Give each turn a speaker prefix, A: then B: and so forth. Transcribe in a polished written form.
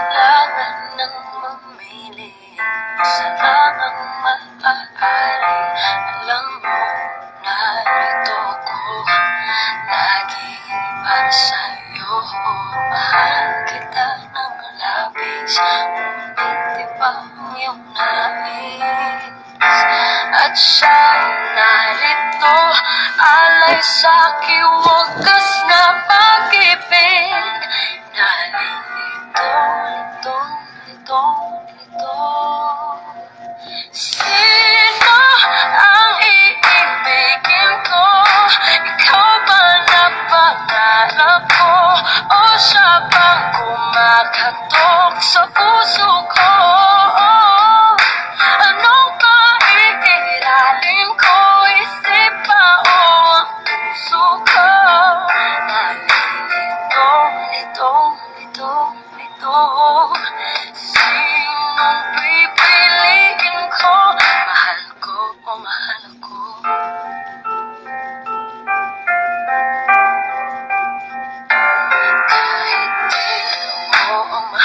A: Kailangan ng mamili, isa lang ang maaari. Alam mo, narito ko lagi para sa'yo. Mahal kita ng labis, ngunit iba ang iyong nais. At siya'y narito, alay sa'king wagas na pag-ibig. Nalilito, lito. Sino ang iibigin ko? Ikaw ba na pangarap ko? O siya bang kumakatok sa puso ko? Anong paiiraling ko? Isip pa o ang puso ko? Nalilito, lito.